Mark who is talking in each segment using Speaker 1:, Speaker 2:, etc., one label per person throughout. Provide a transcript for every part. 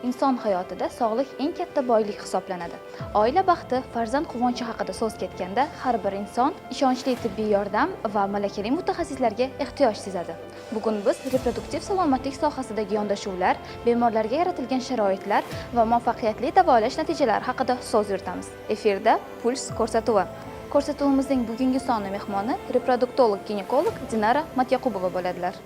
Speaker 1: Inson hayotida sog'lik eng katta boylik hisoblanadi. Oila baxti, farzand quvonchi haqida so'z ketganda, har bir inson ishonchli tibbiy yordam va malakali mutaxassislarga ehtiyoj sezadi. Bugun biz reproduktiv salomatlik sohasidagi yondashuvlar, bemorlarga yaratilgan sharoitlar va muvaffaqiyatli davolash natijalari haqida so'z yuritamiz. Efirda Puls ko'rsatuvi. Ko'rsatuvimizning bugungi sonli mehmoni reproduktolog-ginekolog Dinara Matyaqubova bo'ladilar.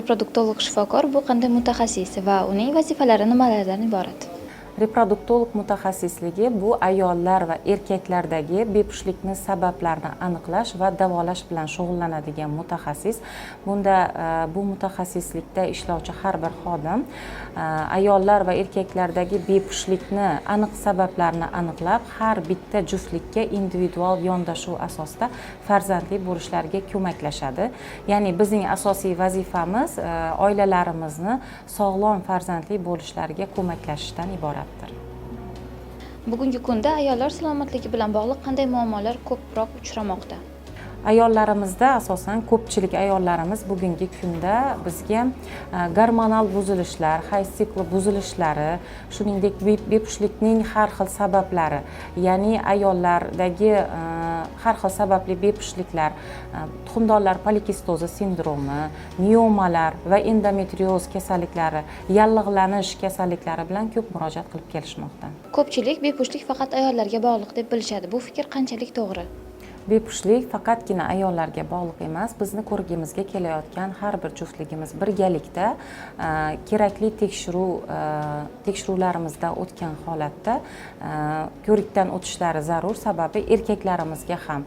Speaker 1: Reproduktolog shifokor bu qanday mutaxassis va uning vazifalari nimalardan iborat?
Speaker 2: Reproduktolog mutaxassisligi bu ayollar va erkaklardagi bepushtlikning sabablarini aniqlash va davolash bilan shug'ullanadigan mutaxassis. Bunda bu mutaxassislikda ishlovchi har bir xodim ayollar va erkaklardagi bepushtlikni aniq sabablarini aniqlab, har bitta juftlikka individual yondashuv asosida farzandli bo'lishlariga ko'maklashadi. Ya'ni bizning asosiy vazifamiz oilalarimizni sog'lom farzandli bo'lishlariga ko'maklashishdan iborat.
Speaker 1: Bugungi kunda ayollar salomatligi bilan bog'liq qanday muammolar ko'proq uchramoqda?
Speaker 2: Ayollarimizda asosan ko'pchilik ayollarimiz bugungi kunda bizga gormonal buzilishlar, hayz sikli buzilishlari, shuningdek bepushtlikning har xil sabablari, ya'ni ayollardagi har xil sababli bepushtliklar, tuxumdonlar polikistozi sindromi, miomalar va endometrioz kasalliklari, yallig'lanish kasalliklari bilan ko'p murojaat qilib kelishmoqda.
Speaker 1: Ko'pchilik bepushtlik faqat ayollarga bog'liq deb bilishadi. Bu fikr qanchalik to'g'ri?
Speaker 2: Bepushtlik faqatgina ayollarga bog'liq emas. Bizni ko'rigimizga kelayotgan har bir juftligimiz birgalikda kerakli tekshiruvlarimizda o'tgan holatda ko'rikdan o'tishlari zarur. Sababi erkaklarimizga ham,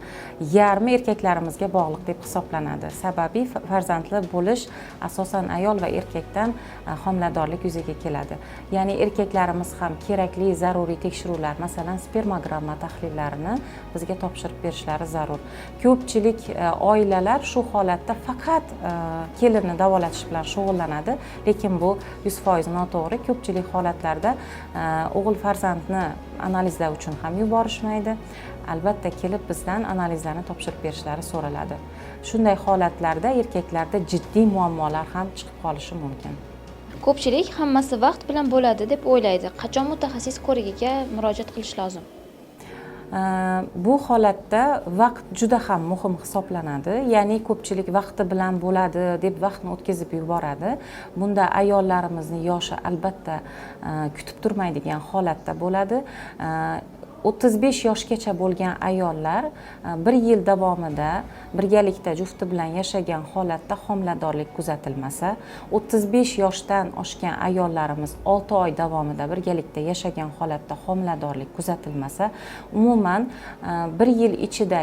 Speaker 2: yarmi erkaklarimizga bog'liq deb hisoblanadi. Sababi farzandli bo'lish asosan ayol va erkakdan homiladorlik yuzaga keladi. Ya'ni erkaklarimiz ham kerakli zaruriy tekshiruvlar, masalan spermogramma tahlillarini bizga topshirib berishlari zarur. Ko'pchilik oilalar shu holatda faqat kelinni davolatish bilan shug'ullanadi, lekin bu 100% noto'g'ri. Ko'pchilik holatlarda o'g'il farzandni analizlar uchun ham yuborishmaydi. Albatta kelib bizdan analizlarni topshirib berishlari so'raladi. Shunday holatlarda erkaklarda jiddiy muammolar ham chiqib qolishi mumkin.
Speaker 1: Ko'pchilik hammasi vaqt bilan bo'ladi deb o'ylaydi. Qachon mutaxassis ko'rigiga murojaat qilish lozim?
Speaker 2: Bu holatda vaqt juda ham muhim hisoblanadi. Ya'ni ko'pchilik vaqti bilan bo'ladi deb vaqtni o'tkazib yuboradi. Bunda ayollarimizni yoshi albatta kutib turmaydigan holatda bo'ladi. 35 yoshgacha bo'lgan ayollar bir yil davomida birgalikda jufti bilan yashagan holatda homiladorlik kuzatilmasa, 35 yoshdan oshgan ayollarimiz 6 oy davomida birgalikda yashagan holatda homiladorlik kuzatilmasa, umuman bir yil ichida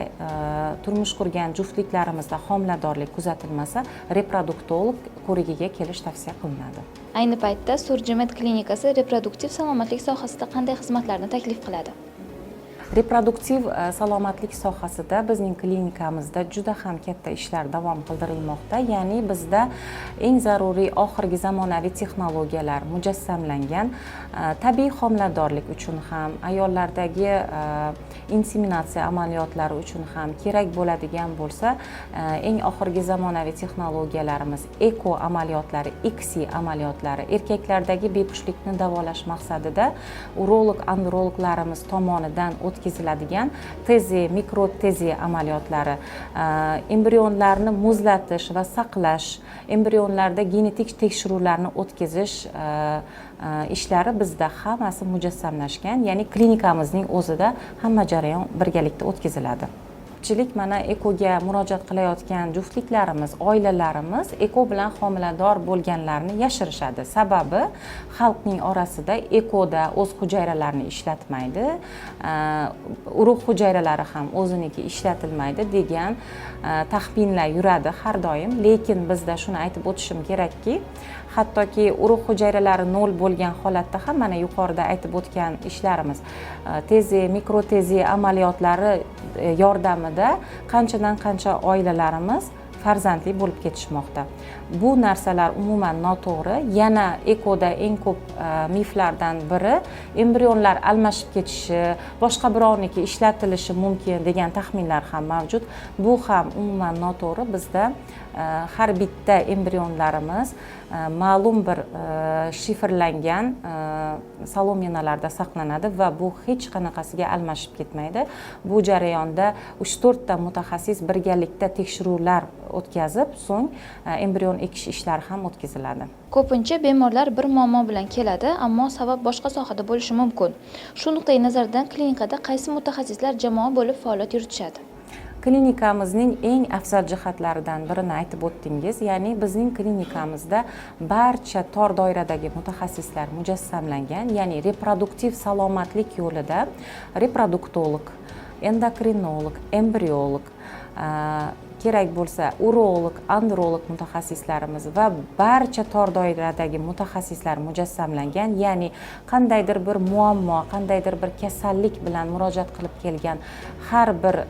Speaker 2: turmush qurgan juftliklarimizda homiladorlik kuzatilmasa, reproduktolog ko'rigiga kelish tavsiya qilinadi.
Speaker 1: Ayni paytda Surgimed klinikasi reproduktiv salomatlik sohasida qanday xizmatlarni taklif qiladi?
Speaker 2: Reproduktiv salomatlik sohasida bizning klinikamizda juda ham katta ishlar davom qildirilmoqda. Ya'ni bizda eng zaruriy oxirgi zamonaviy texnologiyalar mujassamlangan. Tabiiy homiladorlik uchun ham, ayollardagi inseminatsiya amaliyotlari uchun ham kerak bo'ladigan bo'lsa, eng oxirgi zamonaviy texnologiyalarimiz eko amaliyotlari, ICSI amaliyotlari, erkaklardagi bepushtlikni davolash maqsadida urolog, androloglarimiz tomonidan o'tkaziladigan tezi, mikrotezi amaliyotlari, embrionlarni muzlatish va saqlash, embrionlarda genetik tekshiruvlarni o'tkazish ishlari bizda hammasi mujassamlashgan. Ya'ni klinikamizning o'zida hamma jarayon birgalikda o'tkaziladi. ko'pchilik mana ekoga murojaat qilayotgan juftliklarimiz, oilalarimiz eko bilan homilador bo'lganlarni yashirishadi. Sababi xalqning orasida ekoda o'z hujayralarini ishlatmaydi, urug' hujayralari ham o'ziniki ishlatilmaydi degan taxminlar yuradi har doim. Lekin bizda shuni aytib o'tishim kerakki, hattoki urug' hujayralari nol bo'lgan holatda ham mana yuqorida aytib o'tgan ishlarimiz tezi, mikrotezi amaliyotlari yordamida qanchadan qancha oilalarimiz farzandli bo'lib ketishmoqda. Bu narsalar umuman noto'g'ri. Yana ekoda eng ko'p miflardan biri embrionlar almashib ketishi, boshqa birovniki ishlatilishi mumkin degan taxminlar ham mavjud. Bu ham umuman noto'g'ri. Bizda har bitta embrionlarimiz ma'lum bir shifrlangan salomenalarda saqlanadi va bu hech qanaqasiga almashib ketmaydi. Bu jarayonda 3-4 ta mutaxassis birgalikda tekshiruvlar o'tkazib, so'ng embrion ekish ishlari ham o'tkaziladi.
Speaker 1: Ko'pincha bemorlar bir muammo bilan keladi, ammo sabab boshqa sohada bo'lishi mumkin. Shu nuqtai nazardan klinikada qaysi mutaxassislar jamoa bo'lib faoliyat yuritishadi?
Speaker 2: Klinikamizning eng afzal jihatlaridan birini aytib o'tdingiz, ya'ni bizning klinikamizda barcha tor doiradagi mutaxassislar mujassamlangan, ya'ni reproduktiv salomatlik yo'lida reproduktolog, endokrinolog, embriolog, kerak bo'lsa urolog, androlog mutaxassislarimiz va barcha tor doiradagi mutaxassislar mujassamlangan, ya'ni qandaydir bir muammo, qandaydir bir kasallik bilan murojaat qilib kelgan har bir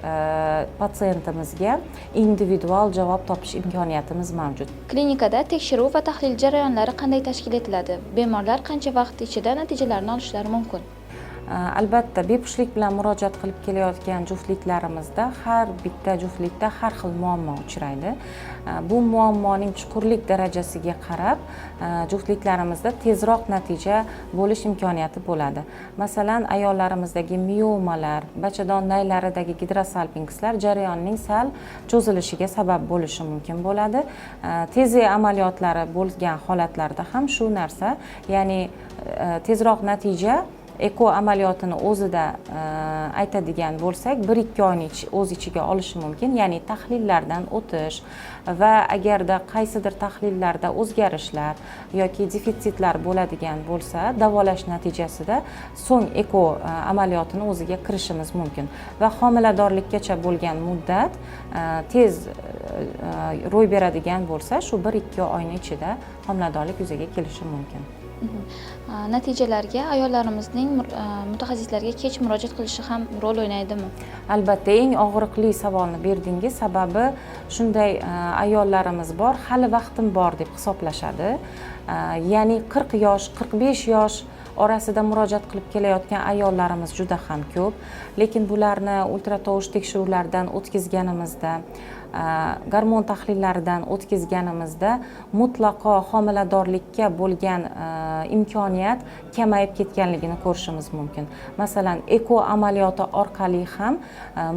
Speaker 2: patsientimizga individual javob topish imkoniyatimiz mavjud.
Speaker 1: Klinikada tekshiruv va tahlil jarayonlari qanday tashkil etiladi? Bemorlar qancha vaqt ichida natijalarni olishlari mumkin?
Speaker 2: Albatta, bepushtlik bilan murojaat qilib kelayotgan juftliklarimizda har bitta juftlikda har xil muammo uchraydi. Bu muammoning chuqurlik darajasiga qarab juftliklarimizda tezroq natija bo'lish imkoniyati bo'ladi. Masalan, ayollarimizdagi miomalar, bachadon naylaridagi gidrosalpingislar jarayonning sal cho'zilishiga sabab bo'lishi mumkin bo'ladi. Tezi amaliyotlari bo'lgan holatlarda ham shu narsa, ya'ni tezroq natija eko amaliyotini o'zida aytadigan bo'lsak 1-2 oyni o'z ichiga olishi mumkin, ya'ni tahlillardan o'tish va agarda qaysidir tahlillarda o'zgarishlar yoki defitsitlar bo'ladigan bo'lsa, davolash natijasida so'ng eko amaliyotini o'ziga kirishimiz mumkin va homiladorlikkacha bo'lgan muddat tez ro'y beradigan bo'lsa, shu 1-2 oyni ichida homiladorlik yuzaga kelishi mumkin.
Speaker 1: Natijalarga ayollarimizning mutaxassislarga kech murojaat qilishi ham rol o'ynaydimi?
Speaker 2: Albatta, eng og'riqli savolni berdingiz. Sababi shunday ayollarimiz bor, hali vaqtim bor deb hisoblashadi. Ya'ni 40 yosh, 45 yosh orasida murojaat qilib kelayotgan ayollarimiz juda ham ko'p, lekin bularni ultratovush tekshiruvlaridan o'tkazganimizda, gormon tahlillaridan o'tkazganimizda mutlaqo homiladorlikka bo'lgan imkoniyat kamayib ketganligini ko'rishimiz mumkin. Masalan, eko amaliyoti orqali ham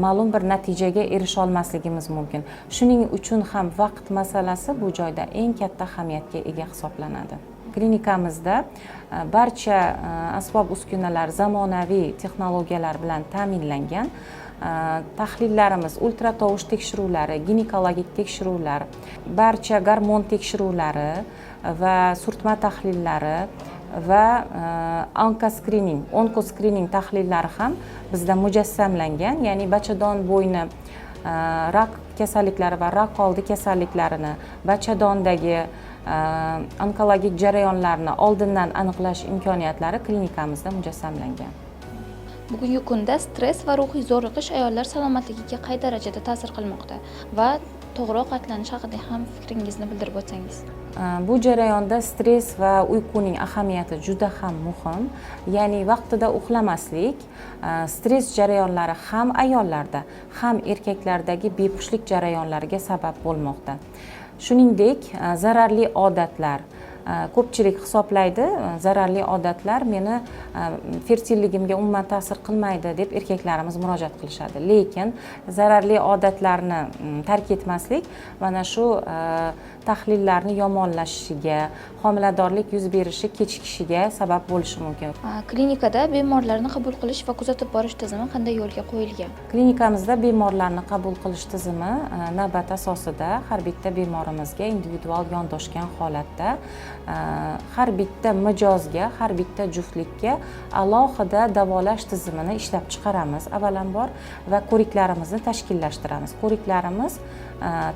Speaker 2: ma'lum bir natijaga erisha olmasligimiz mumkin. Shuning uchun ham vaqt masalasi bu joyda eng katta ahamiyatga ega hisoblanadi. Klinikamizda barcha asbob uskunalar zamonaviy texnologiyalar bilan ta'minlangan. Tahlillarimiz, ultratovush tekshiruvlari, ginekologik tekshiruvlar, barcha gormon tekshiruvlari va surtma tahlillari va onkoskrining tahlillari ham bizda mujassamlangan, ya'ni bachadon bo'yni rak kasalliklari va rak oldi kasalliklarini, bachadondagi onkologik jarayonlarni oldindan aniqlash imkoniyatlari klinikamizda mujassamlangan.
Speaker 1: Bugungi kunda stress va ruhiy zo'riqish ayollar salomatligiga qay darajada ta'sir qilmoqda va to'g'ri ovqatlanish haqida ham fikringizni bildirib o'tsangiz.
Speaker 2: Bu jarayonda stress va uyquning ahamiyati juda ham muhim. Ya'ni vaqtida uxlamaslik stress jarayonlari ham ayollarda, ham erkaklardagi bepushtlik jarayonlariga sabab bo'lmoqda. Shuningdek, zararli odatlar, ko'pchilik hisoblaydi zararli odatlar meni fertilligimga umuman ta'sir qilmaydi deb erkaklarimiz murojaat qilishadi, lekin zararli odatlarni tark etmaslik mana shu tahlillarni yomonlashishiga, homiladorlik yuz berishi kechikishiga sabab bo'lishi mumkin.
Speaker 1: Klinikada bemorlarni qabul qilish va kuzatib borish tizimi qanday yo'lga qo'yilgan?
Speaker 2: Klinikamizda bemorlarni qabul qilish tizimi navbat asosida har bitta bemorimizga individual yondoshgan holatda har bitta mijozga, har bitta juftlikka alohida davolash tizimini ishlab chiqaramiz avvalambor va ko'riklarimizni tashkillashtiramiz. Ko'riklarimiz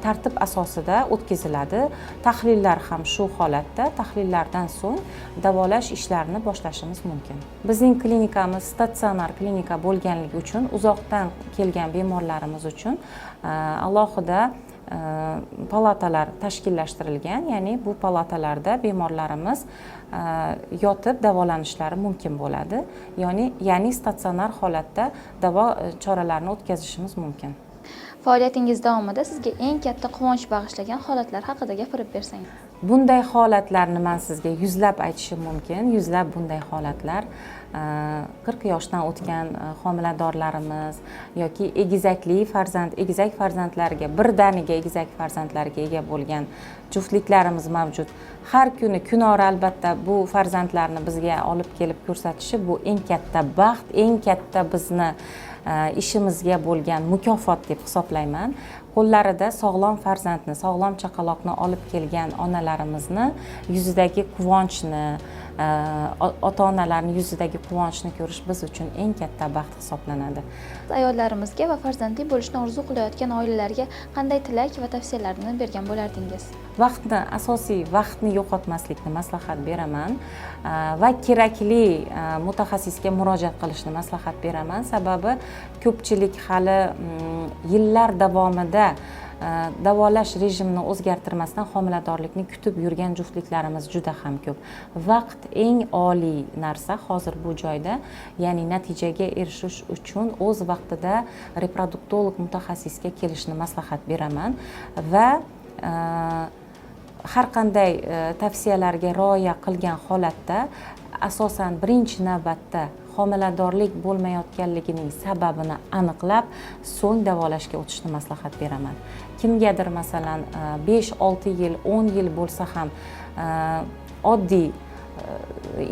Speaker 2: tartib asosida o'tkaziladi. Tahlillar ham shu holatda, tahlillardan so'ng davolash ishlarini boshlashimiz mumkin. Bizning klinikamiz statsionar klinika bo'lganligi uchun uzoqdan kelgan bemorlarimiz uchun alohida palatalar tashkillashtirilgan, ya'ni bu palatalarda bemorlarimiz yotib davolanishlari mumkin bo'ladi. Ya'ni statsionar holatda davo choralarini o'tkazishimiz mumkin.
Speaker 1: Faoliyatingiz davomida sizga eng katta quvonch bag'ishlagan holatlar haqida gapirib bersangiz.
Speaker 2: Bunday holatlarni men sizga yuzlab aytishim mumkin. Yuzlab bunday holatlar 40 yoshdan o'tgan homiladorlarimiz yoki egizak farzandlariga, birdaniga egizak farzandlarga ega bo'lgan juftliklarimiz mavjud. Har kuni kunora albatta bu farzandlarni bizga olib kelib ko'rsatishi bu eng katta baxt, eng katta bizni ishimizga bo'lgan mukofot deb hisoblayman. Qo'llarida sog'lom farzandni, sog'lom chaqaloqni olib kelgan onalarimizni yuzidagi quvonchni, ota-onalarning yuzidagi quvonchni ko'rish biz uchun eng katta baxt hisoblanadi.
Speaker 1: Ayollarimizga va farzandli bo'lishni orzu qilayotgan oilalarga qanday tilak va tavsiyalarni bergan bo'lardingiz?
Speaker 2: Asosiy vaqtni yo'qotmaslikni maslahat beraman va kerakli mutaxassisga murojaat qilishni maslahat beraman. Sababi ko'pchilik hali yillar davomida davolash rejimini o'zgartirmasdan homiladorlikni kutib yurgan juftliklarimiz juda ham ko'p. Vaqt eng oliy narsa hozir bu joyda, ya'ni natijaga erishish uchun o'z vaqtida reproduktolog mutaxassisga kelishni maslahat beraman va har qanday tavsiyalarga rioya qilgan holatda asosan birinchi navbatda homiladorlik bo'lmayotganligining sababini aniqlab, so'ng davolashga o'tishni maslahat beraman. Kimgadir masalan 5-6 yil, 10 yil bo'lsa ham oddiy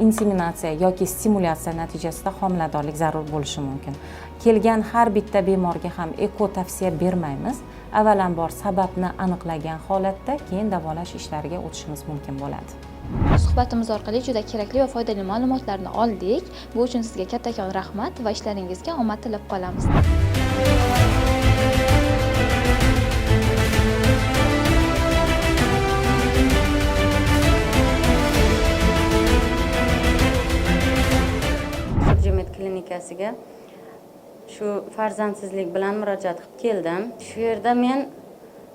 Speaker 2: inseminatsiya yoki stimulyatsiya natijasida homiladorlik zarur bo'lishi mumkin. Kelgan har bitta bemorga ham eko tavsiya bermaymiz. Avvalambor sababni aniqlagan holatda keyin davolash ishlariga o'tishimiz mumkin bo'ladi.
Speaker 1: Suhbatimiz orqali juda kerakli va foydali ma'lumotlarni oldik. Bu uchun sizga kattakon rahmat va ishlaringizga omad tilab qolamiz.
Speaker 3: Hurjimet klinikasiga shu farzandsizlik bilan murojaat qilib keldim. Shu yerda men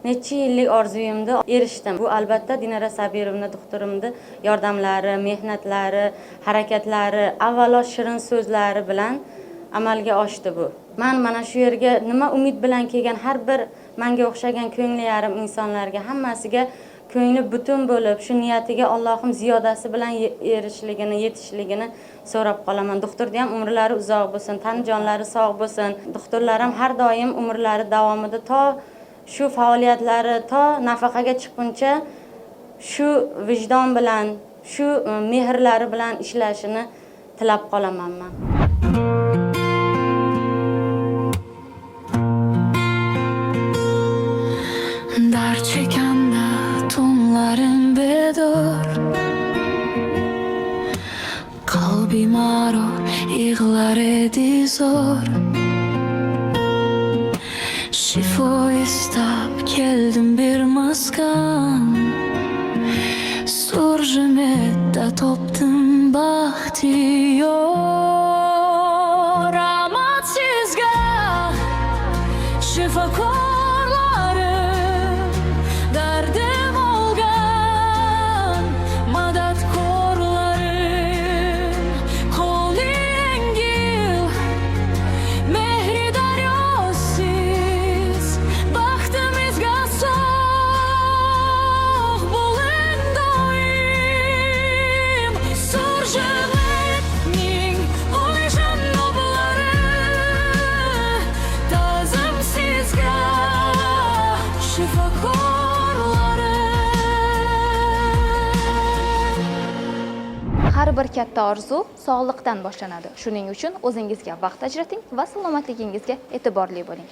Speaker 3: necha yillik orzuyimni erishdim. Bu albatta Dinara Sabirovna doktorimni yordamlari, mehnatlari, harakatlari, avvalo shirin so'zlari bilan amalga oshdi bu. Men mana shu yerga nima umid bilan kelgan har bir menga o'xshagan ko'ngli yarim insonlarga hammasiga ko'ngli butun bo'lib, shu niyatiga Allohim ziyodasi bilan yetishligini so'rab qolaman. Doktorda ham umrlari uzoq bo'lsin, tan jonlari sog' bo'lsin. Doktorlar ham har doim umrlari davomida to shu faoliyatlari to nafaqaga chiqquncha shu vijdon bilan, shu mehrlari bilan ishlashini tilab qolaman men.
Speaker 4: Dar çekende tonların bedor, kalbim ağrır, yığlar edi zor. Şifo istap geldim bir maskan, Surjimette toptum bahtiyar. Amatsizgah şifakorlarım, derdim olgan madat korlarım. Koli engil mehri daryosiz, bahtımızga soğuk bulun doyum.
Speaker 1: bir katta orzu sog'liqdan boshlanadi. Shuning uchun o'zingizga vaqt ajrating va salomatligingizga e'tiborli bo'ling.